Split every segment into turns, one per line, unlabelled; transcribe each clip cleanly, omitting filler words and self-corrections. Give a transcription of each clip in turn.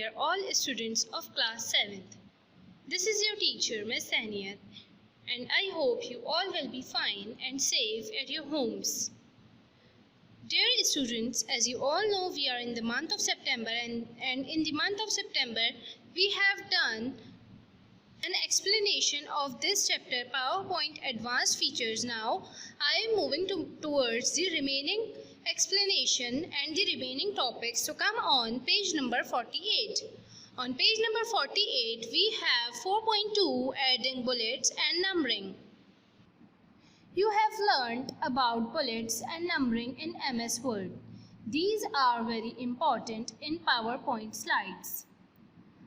dear all students of class 7th. This is your teacher, Miss Saniyat, and I hope you all will be fine and safe at your homes. Dear students, as you all know, we are in the month of September, and in the month of September, we have done an explanation of this chapter, PowerPoint Advanced Features. Now, I am moving towards the remaining explanation and the remaining topics. So, come on page number 48. On page number 48, we have 4.2 adding bullets and numbering. You have learned about bullets and numbering in MS Word. These are very important in PowerPoint slides.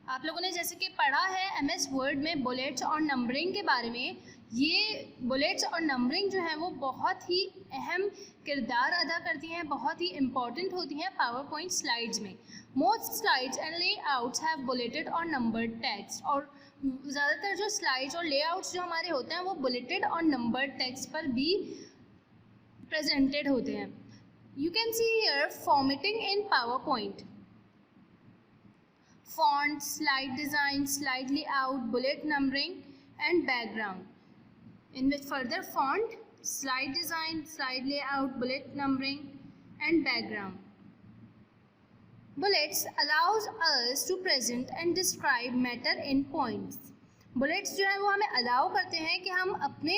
आप लोगों ने जैसे कि पढ़ा है MS Word में bullets और numbering के बारे में. ये बुलेट्स और नंबरिंग जो है वो बहुत ही अहम किरदार अदा करती हैं, बहुत ही इम्पॉर्टेंट होती हैं पावरपॉइंट स्लाइड्स में. Most slides and layouts have bulleted और नंबर्ड टेक्स्ट, और ज़्यादातर जो स्लाइड्स और लेआउट्स जो हमारे होते हैं वो बुलेटेड और नंबर्ड टेक्स्ट पर भी प्रेजेंटेड होते हैं. You can see here formatting in PowerPoint. Font, slide design, slide layout, bullet numbering and background. In which further font, slide design, slide layout, bullet numbering and background. Bullets allows us to present and describe matter in points. Bullets जो है वो हमें allow करते हैं कि हम अपने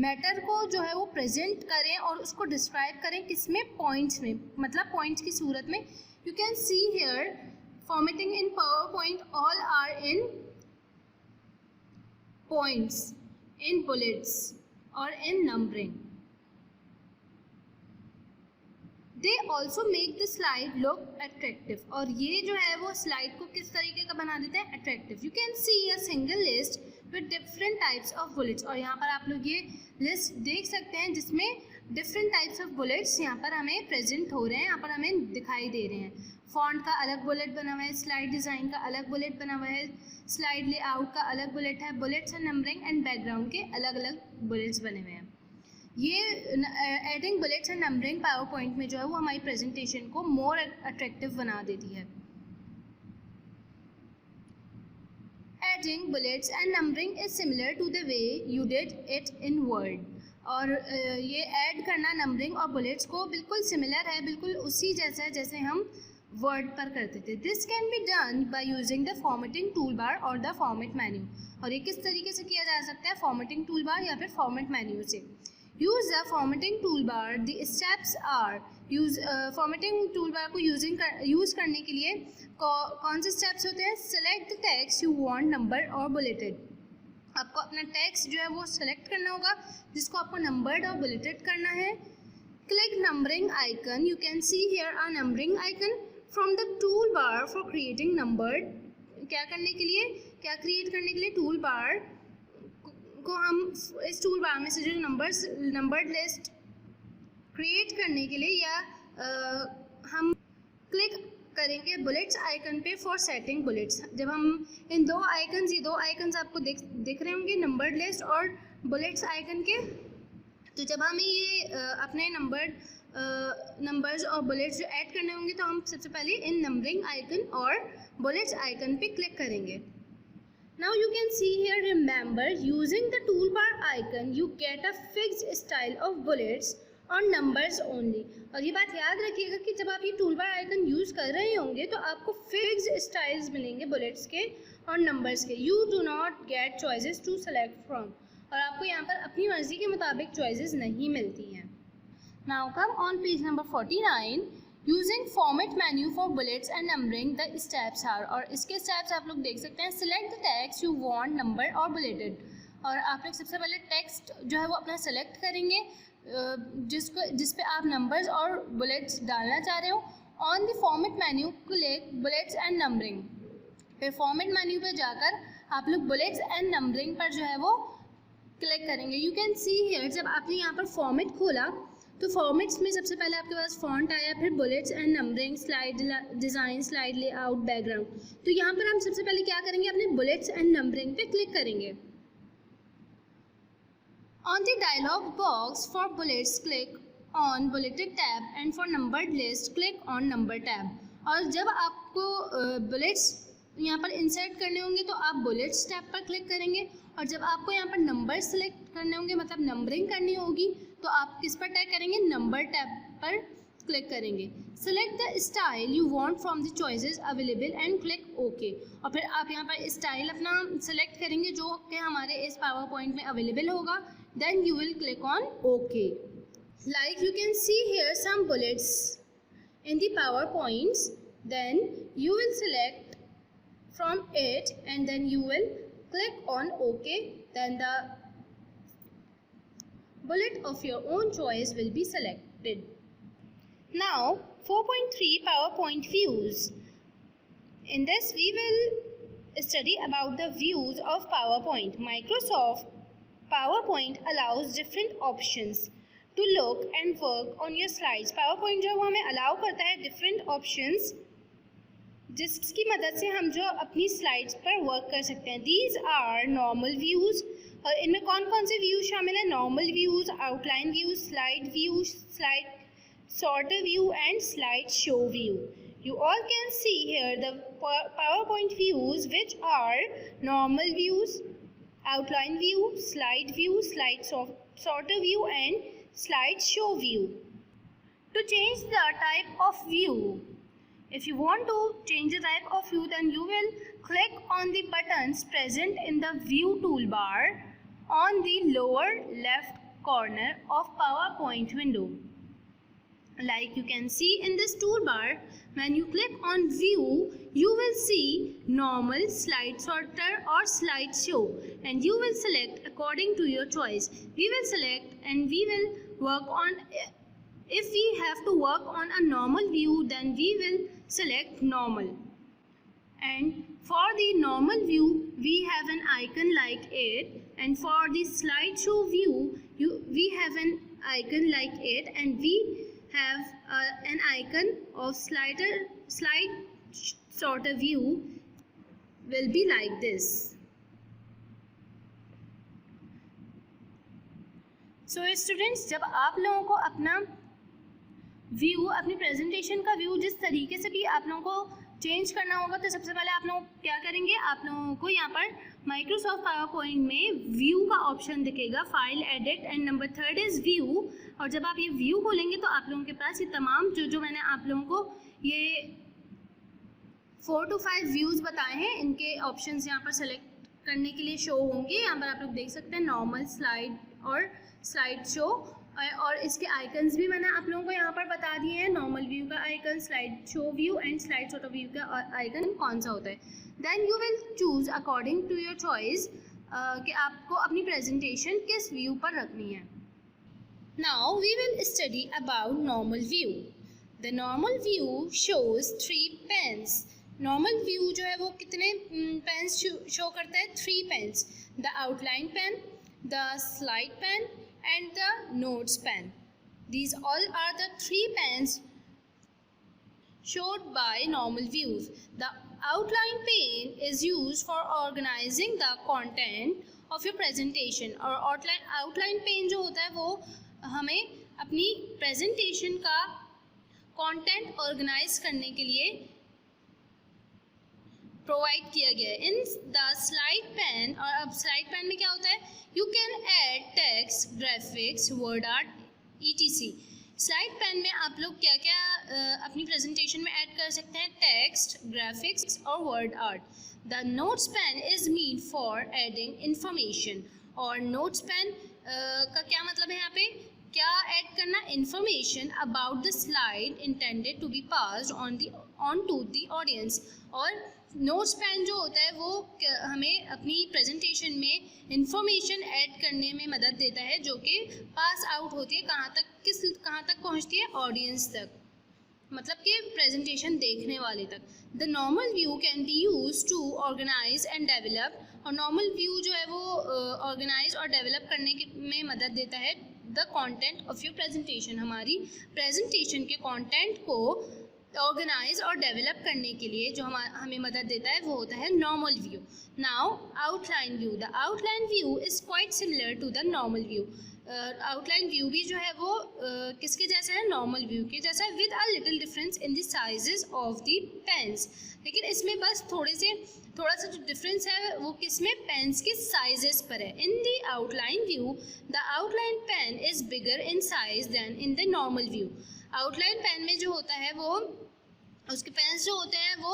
matter को जो है वो प्रेजेंट करें और उसको डिस्क्राइब करें किसमें, पॉइंट्स में, मतलब पॉइंट्स की सूरत में. You can see here formatting in PowerPoint, all are in points, in bullets or in numbering. They also make the slide look attractive. और ये जो है वो slide को किस तरीके का बना देते हैं, attractive. You can see a single list with different types of bullets. और यहाँ पर आप लोग ये list देख सकते हैं जिसमें different types of bullets यहाँ पर हमें present हो रहे हैं, यहाँ पर हमें दिखाई दे रहे हैं. फॉन्ट का अलग बुलेट बना हुआ है, स्लाइड डिज़ाइन का अलग बुलेट बना हुआ है, स्लाइड लेआउट का अलग बुलेट है, bullets and numbering and background के अलग अलग बुलेट्स बने हुए हैं. ये adding bullets and numbering power point में जो है वो हमारी प्रेजेंटेशन को मोर अट्रैक्टिव बना देती है. Adding bullets and numbering is similar to the way you did it in Word. और ये ऐड करना नंबरिंग और बुलेट्स को बिल्कुल सिमिलर है, बिल्कुल उसी जैसा है जैसे हम वर्ड पर करते थे. This can be done by using the formatting tool बार और द फॉर्मेट मेन्यू. और ये किस तरीके से किया जा सकता है, फॉर्मेटिंग टूल बार या फिर फॉर्मेट मेन्यू से. Use the formatting tool bar. The steps are use. Formatting tool bar को यूज़ करने के लिए कौन से स्टेप्स होते हैं. Select the text you want number और बुलेटेड. आपको अपना टेक्स्ट जो है वो सेलेक्ट करना होगा जिसको आपको नंबर्ड और बुलेटेड करना है. Click numbering icon. You can see here a numbering icon from the tool bar for creating numbered. क्या करने के लिए, क्या क्रिएट करने के लिए, टूल बार को हम इस टूल बार में से जो नंबर्ड लिस्ट क्रिएट करने के लिए या हम क्लिक करेंगे बुलेट्स आइकन पे फॉर सेटिंग बुलेट्स. जब हम इन दो आइकन्स आपको दिख रहे होंगे, नंबर्ड लिस्ट और बुलेट्स आइकन के. तो जब हमें ये अपने नंबर्स और बुलेट्स जो ऐड करने होंगे तो हम सबसे पहले इन नंबरिंग आइकन और बुलेट्स आइकन पे क्लिक करेंगे. Now you can see here, remember using the tool bar icon you get a fixed style of bullets और नंबर्स ओनली. और ये बात याद रखिएगा कि जब आप ये टूल बार आइकन यूज़ कर रहे होंगे तो आपको फिक्स्ड स्टाइल्स मिलेंगे बुलेट्स के और नंबर्स के. You do not get choices to select from. और आपको यहाँ पर अपनी मर्जी के मुताबिक चॉइसेस नहीं मिलती हैं. Now come on page number 49. Using format menu for bullets and numbering, the steps are. और इसके steps आप लोग देख सकते हैं. Select the text you want number or bulleted. और आप लोग सबसे पहले text जो है वो अपना select करेंगे जिस पे आप numbers और bullets डालना चाह रहे हो. On the format menu click bullets and numbering. फिर format menu पे जाकर आप लोग bullets and numbering पर जो है वो क्लिक करेंगे. You can see here, जब आपने यहाँ पर format खोला तो फॉर्मेट्स में सबसे पहले आपके पास फॉन्ट आया, फिर bullets and numbering, slide design, slide layout, background. तो यहाँ पर हम सबसे पहले क्या करेंगे, अपने बुलेट्स एंड नंबरिंग पे क्लिक करेंगे. On the dialog box for bullets click on bulleted tab and for numbered list click on number tab. और जब आपको बुलेट्स यहाँ पर इंसर्ट करने होंगे तो आप बुलेट्स टैब पर क्लिक करेंगे, और जब आपको यहाँ पर नंबर सेलेक्ट करने होंगे, मतलब नंबरिंग करनी होगी, तो आप किस पर टैप करेंगे, नंबर टैब पर क्लिक करेंगे। Select the style you want from the choices available and click okay, और फिर आप यहाँ पर स्टाइल अपना सेलेक्ट करेंगे जो कि हमारे इस पावर पॉइंट में अवेलेबल होगा, then you will click on okay. Like you can see here some bullets in the PowerPoints, then you will select from it and then you will click on OK, then the bullet of your own choice will be selected. Now 4.3 PowerPoint views. In this we will study about the views of PowerPoint. Microsoft PowerPoint allows different options to look and work on your slides. PowerPoint जो वो हमें allow करता है different options, जिसकी मदद से हम जो अपनी स्लाइड्स पर वर्क कर सकते हैं। These are normal views, और इनमें कौन कौन से व्यूज शामिल हैं, normal views, outline views, slide sorter view and slide show view. You all can see here the PowerPoint views, which are normal views, outline view, slide sorter view and slide show view. To change the type of view, if you want to change the type of view, then you will click on the buttons present in the view toolbar on the lower left corner of PowerPoint window. Like you can see in this toolbar, when you click on view, you will see normal, slide sorter or slide show, and you will select according to your choice. We will select and we will work on, if we have to work on a normal view, then we will select normal. And for the normal view we have an icon like it, and for the slideshow view we have an icon like it, and we have an icon of slide sorter view will be like this. So students, जब आप लोगों को अपना view, अपनी presentation का view जिस तरीके से भी आप लोगों को चेंज करना होगा, तो सबसे पहले आप लोग क्या करेंगे, आप लोगों को यहाँ पर माइक्रोसॉफ्ट पावर पॉइंट में व्यू का ऑप्शन दिखेगा, file, edit and number 3 is view. और जब आप ये व्यू खोलेंगे तो आप लोगों के पास ये तमाम जो मैंने आप लोगों को ये 4 to 5 व्यूज़ बताए हैं, इनके ऑप्शंस यहाँ पर सेलेक्ट करने के लिए शो होंगे। यहाँ पर आप लोग देख सकते हैं नॉर्मल, स्लाइड और स्लाइड शो, और इसके आइकन्स भी मैंने आप लोगों को यहाँ पर बता दिए हैं, नॉर्मल व्यू का icon, slide show view and slide sorter view का आइकन कौन सा होता है। Then you will choose according to your choice कि आपको अपनी प्रेजेंटेशन किस व्यू पर रखनी है। Now we will study about normal view. The normal view shows 3 panes. Normal view जो है वो कितने पेन्स शो करता है, 3 panes, the outline pane, the slide pane and the notes pen. These all are the 3 pens showed by normal views. The outline pane is used for organizing the content of your presentation. और outline pane जो होता है वो हमें अपनी presentation का content organize करने के लिए प्रोवाइड किया गया है। इन द स्लाइड पेन, और अब स्लाइड पेन में क्या होता है, you can add text, graphics, word art, ETC। Slide pane में आप लोग क्या क्या अपनी प्रेजेंटेशन में ऐड कर सकते हैं, टेक्स्ट, ग्राफिक्स और word art. The notes pane is mean for adding information. और नोट्स पेन का क्या मतलब है, यहाँ पे क्या ऐड करना, information about the slide intended to be passed on to the audience. और नोट्स पेन जो होता है वो हमें अपनी प्रेजेंटेशन में इंफॉर्मेशन ऐड करने में मदद देता है, जो कि पास आउट होती है कहाँ तक पहुँचती है, ऑडियंस तक, मतलब कि प्रेजेंटेशन देखने वाले तक। The normal view can be use to organise and develop. और नॉर्मल व्यू जो है वो ऑर्गेनाइज और डेवलप करने में मदद देता है the content of your presentation. हमारी प्रेजेंटेशन के कॉन्टेंट को ऑर्गेनाइज और डेवलप करने के लिए जो हमें मदद देता है वो होता है normal view. Now outline view. The outline view is quite similar to the normal view. Outline view भी जो है वो किसके जैसा है, नॉर्मल व्यू के जैसा है, with a little difference in the sizes of the panes. लेकिन इसमें बस थोड़ा सा जो डिफरेंस है वो किसमें, पेन्स के साइजेस पर है। In the outline view the outline pane is bigger in size than in the normal view. Outline pane में जो होता है वो उसके पेन्स जो होते हैं वो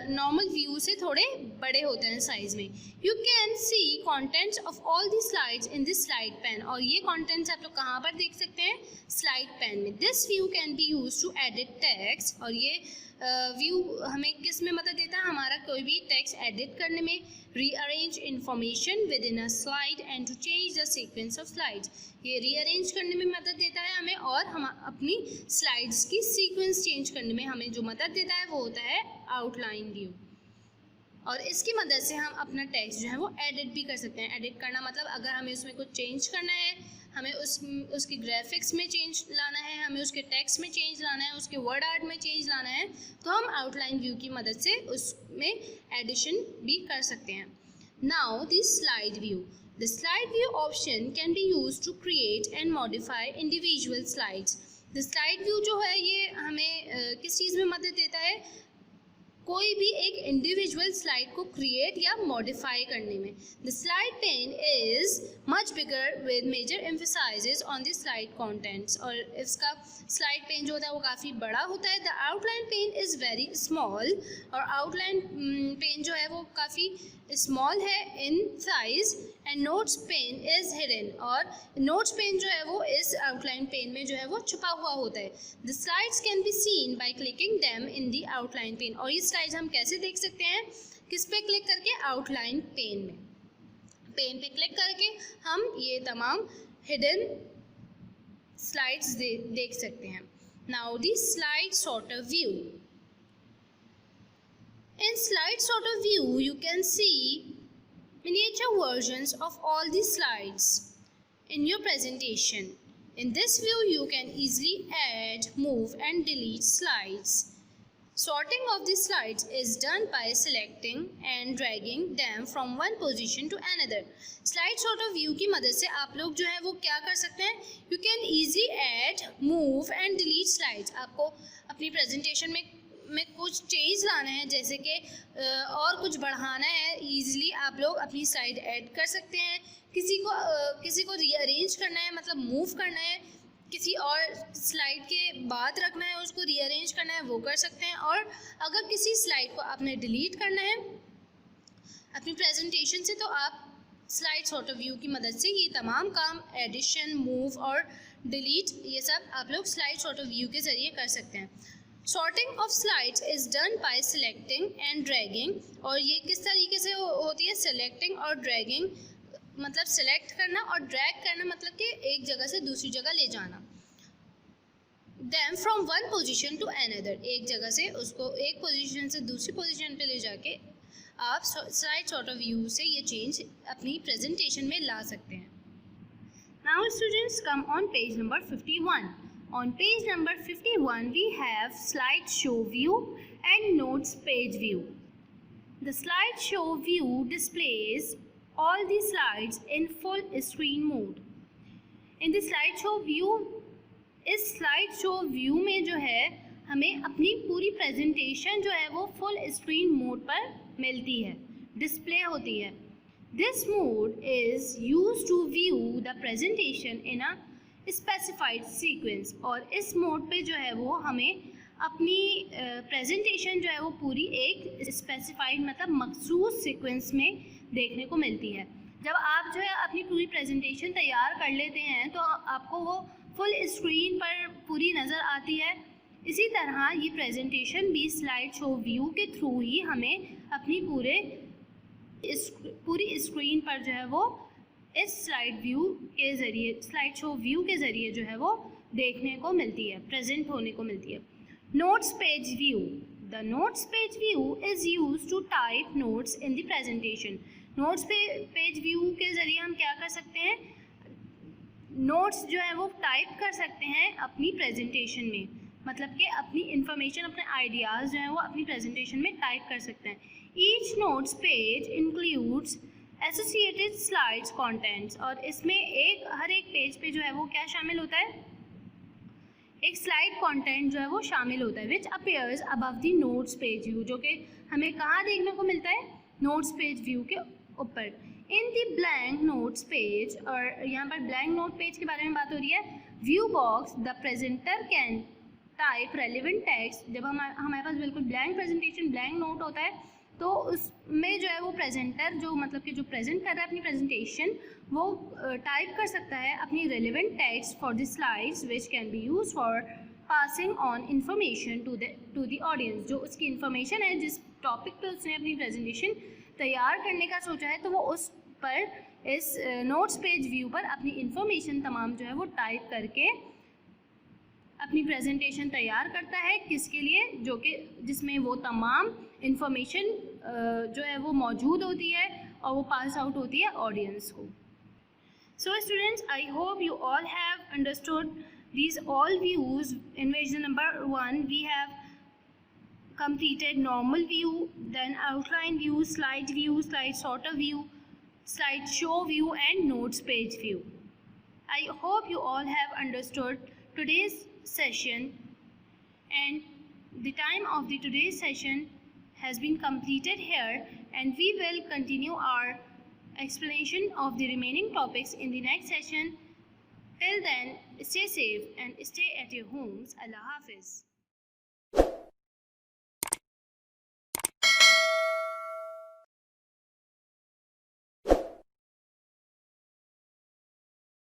नॉर्मल व्यू से थोड़े बड़े होते हैं साइज में। You can see contents of all the slides in this slide pane, और ये कॉन्टेंट्स आप लोग कहाँ पर देख सकते हैं, स्लाइड पेन में। This view can be use to edit text, और ये व्यू हमें किस में मदद देता है, हमारा कोई भी टेक्स्ट एडिट करने में, rearrange information within a slide and to change the sequence of slides. ये रीअरेंज करने में मदद देता है हमें, और हम अपनी स्लाइड्स की सीक्वेंस चेंज करने में हमें जो मदद देता है वो होता है आउटलाइन व्यू। और इसकी मदद से हम अपना टेक्स्ट जो है वो एडिट भी कर सकते हैं। एडिट करना मतलब अगर हमें उसमें कुछ चेंज करना है, हमें उसकी ग्राफिक्स में चेंज लाना है, हमें उसके टेक्स्ट में चेंज लाना है, उसके वर्ड आर्ट में चेंज लाना है, तो हम आउटलाइन व्यू की मदद से उसमें एडिशन भी कर सकते हैं। Now the slide view. The slide view option can be used to create and modify individual slides. The slide view जो है ये हमें किस चीज़ में मदद देता है, कोई भी एक इंडिविजुअल स्लाइड को क्रिएट या मॉडिफाई करने में। The slide pane is much bigger with major emphasises on the slide contents, और इसका स्लाइड पेन जो होता है वो काफ़ी बड़ा होता है। The outline pane is very small, और आउटलाइन पेन जो है वो काफ़ी स्मॉल है in size, and notes pane is hidden, और नोट्स पेन जो है वो इस आउटलाइन पेन में जो है वो छुपा हुआ होता है। The slides can be seen by clicking them in the outline pane, और ये स्लाइड्स हम कैसे देख सकते हैं, किस पे क्लिक करके, आउटलाइन पेन में। पेन पे क्लिक करके हम ये तमाम हिडन स्लाइड्स देख सकते हैं। Now the slide sorter view. In slide sorter view, you can see miniature versions of all the slides in your presentation. In this view, you can easily add, move and delete slides. Sorting of the slides is done by selecting and dragging them from one position to another. Slide sorter view की मदद से आप लोग जो है वो क्या कर सकते हैं, you can easily add, move and delete slides. आपको अपनी presentation में कुछ चेंज लाना है, जैसे कि और कुछ बढ़ाना है, ईजिली आप लोग अपनी स्लाइड ऐड कर सकते हैं। किसी को रीअरेंज करना है, मतलब मूव करना है, किसी और स्लाइड के बाद रखना है, उसको रीअरेंज करना है, वो कर सकते हैं। और अगर किसी स्लाइड को आपने डिलीट करना है अपनी प्रेजेंटेशन से, तो आप स्लाइड सॉर्टर व्यू की मदद से ये तमाम काम, एडिशन, मूव और डिलीट, ये सब आप लोग स्लाइड सॉर्टर व्यू के ज़रिए कर सकते हैं। Sorting of slides is done by selecting and dragging, और ये किस तरीके से होती है, selecting और dragging मतलब select करना, और drag करना मतलब कि एक जगह से दूसरी जगह ले जाना। Then from one position to another, एक जगह से उसको एक पोजीशन से दूसरी पोजीशन पे ले जाके आप स्लाइड सॉर्टर व्यू से ये चेंज अपनी प्रेजेंटेशन में ला सकते हैं। Now students, come on page number 51. On page number 51, we have slideshow view and notes page view. The slideshow view displays all the slides in full screen mode. In the slideshow view, इस slideshow view में जो है हमें अपनी पूरी presentation जो है वो full screen mode पर मिलती है, display होती है। This mode is used to view the presentation in a specified sequence, और इस मोड पे जो है वो हमें अपनी प्रेजेंटेशन जो है वो पूरी एक स्पेसिफाइड मतलब मखसूस सीक्वेंस में देखने को मिलती है। जब आप जो है अपनी पूरी प्रेजेंटेशन तैयार कर लेते हैं तो आपको वो फुल स्क्रीन पर पूरी नज़र आती है। इसी तरह ये प्रेजेंटेशन भी स्लाइड शो व्यू के थ्रू ही हमें अपनी पूरी स्क्रीन पर जो है वो इस स्लाइड शो व्यू के ज़रिए जो है वो देखने को मिलती है, प्रेजेंट होने को मिलती है। Notes page view. The notes page view is use to type notes in the presentation. Notes page view के ज़रिए हम क्या कर सकते हैं, नोट्स जो है वो टाइप कर सकते हैं अपनी प्रेजेंटेशन में, मतलब कि अपनी इंफॉर्मेशन, अपने आइडियाज़ जो हैं वो अपनी प्रेजेंटेशन में टाइप कर सकते हैं। Each notes page includes associated slides contents, और इसमें हर एक पेज पे जो है वो क्या शामिल होता है, एक स्लाइड कंटेंट जो है वो शामिल होता है, which appears above the notes page view, जो कि हमें कहाँ देखने को मिलता है, नोट्स पेज व्यू के ऊपर। In the blank notes page, और यहाँ पर ब्लैंक नोट पेज के बारे में बात हो रही है, view box the presenter can type relevant text. जब हमारे पास बिल्कुल ब्लैंक प्रेजेंटेशन, ब्लैंक नोट होता है, तो उसमें जो है वो प्रेजेंटर जो मतलब कि जो प्रेजेंट कर रहा है अपनी प्रेजेंटेशन, वो टाइप कर सकता है अपनी relevant text for the slides which can be use for passing on information to the audience. जो उसकी इंफॉर्मेशन है, जिस टॉपिक पे उसने अपनी प्रेजेंटेशन तैयार करने का सोचा है, तो वो उस पर इस नोट्स पेज व्यू पर अपनी इंफॉर्मेशन तमाम जो है वो टाइप करके अपनी प्रेजेंटेशन तैयार करता है। किसके लिए, जो कि जिसमें वो तमाम इंफॉर्मेशन जो है वो मौजूद होती है और वो पास आउट होती है ऑडियंस को। So students, I hope you all have understood these all views, in which the number 1 we have completed normal view, then outline view, slide sorter view, slideshow view, and notes page view. I hope you all have understood today's session, and the time of the today's session has been completed here, and we will continue our explanation of the remaining topics in the next session. Till then, stay safe and stay at your homes. Allah Hafiz.